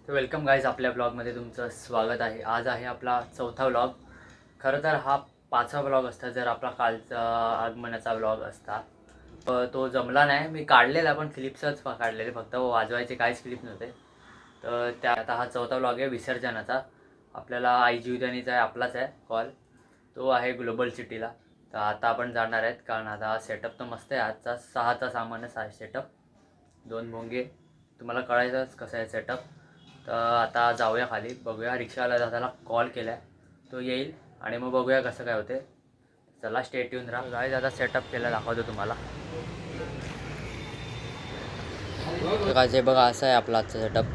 तर welcome guys, आपल्या ब्लॉगमध्ये तुमचं स्वागत आहे. आज आहे आपला चौथा ब्लॉग. खरं तर हा पाचवा ब्लॉग असता जर आपला कालचा आगमनाचा ब्लॉग असता. तो जमला नाही. मी काढलेला पण क्लिप्सच काढलेले, फक्त वाजवायचे काहीच क्लिप नव्हते. तर त्या आता हा चौथा ब्लॉग आहे विसर्जनाचा. आपल्याला आई जीवदानीचा आहे, आपलाच आहे कॉल. तो आहे ग्लोबल सिटीला. तर आता आपण जाणार आहेत, कारण आता सेटअप तर मस्त आहे. आजचा 6चा सामानच आहे सेटअप. 2 भोंगे, तुम्हाला कळायचंच कसं आहे सेटअप. तर आता जाऊया खाली, बघूया. रिक्षावाला दादाला कॉल केला आहे, तो येईल आणि मग बघूया कसं काय होते. चला स्टे ट्यून राहा. गाईज आता सेटअप केला दाखवतो तुम्हाला. गाईज बघा, असं आहे आपला आजचा सेटअप.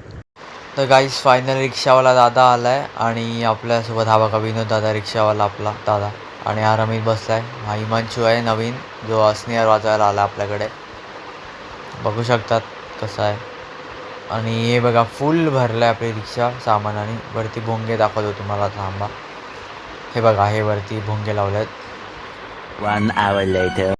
तर गाईज फायनल रिक्षावाला दादा आला आहे आणि आपल्यासोबत हा बघा विनोद दादा, रिक्षावाला आपला दादा. आणि हा रमीत बसला आहे. हा हिमांशू आहे नवीन, जो स्नेअर वाजवायला आला आपल्याकडे. बघू शकतात कसं आहे. आणि हे बघा फुल भरलं आहे आपली रिक्षा सामानाने. वरती भोंगे दाखवतो तुम्हाला, थांबा. हे बघा, हे वरती भोंगे लावले आहेत. 1 hour later.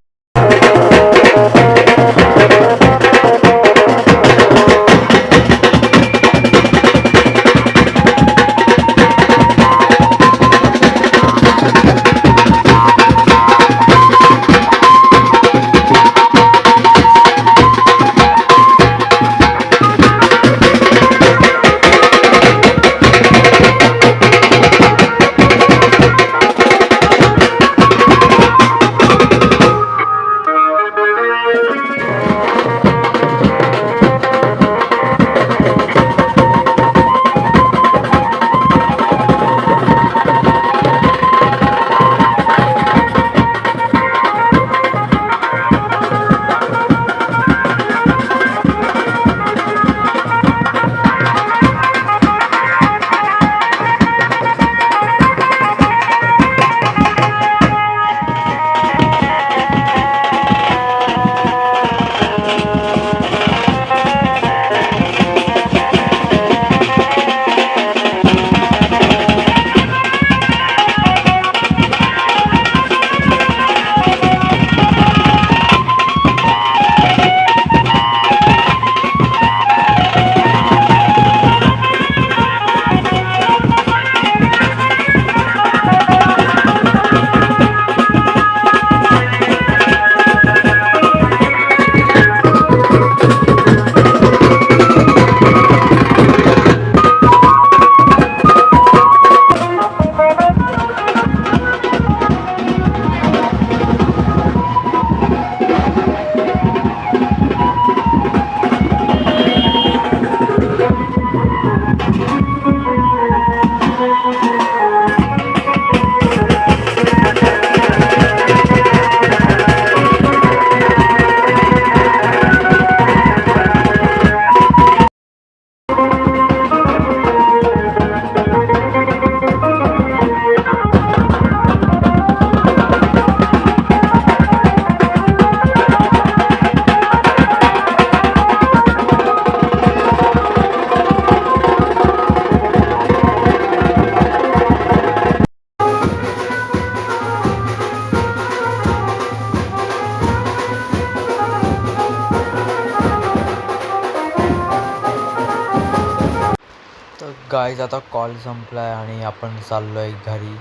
गाईज आता कॉल संपला आहे आणि आपण चाललो आहे घरी.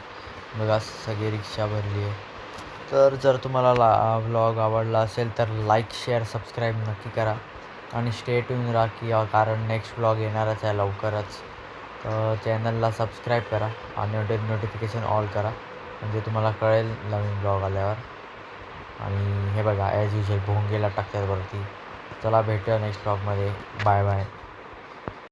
बघा सगळी रिक्षा भरली आहे. तर जर तुम्हाला व्लॉग आवडला असेल तर लाईक, शेअर, सबस्क्राईब नक्की करा. आणि स्टे ट्यून राहा की कारण नेक्स्ट व्लॉग येणारच आहे लवकरच. तर चॅनलला सबस्क्राईब करा आणि नोटिफिकेशन ऑल करा, म्हणजे तुम्हाला कळेल नवीन व्लॉग आल्यावर. आणि हे बघा ॲज युजल भोंगेला टाकतात वरती. चला भेटूया नेक्स्ट व्लॉगमध्ये. Bye bye.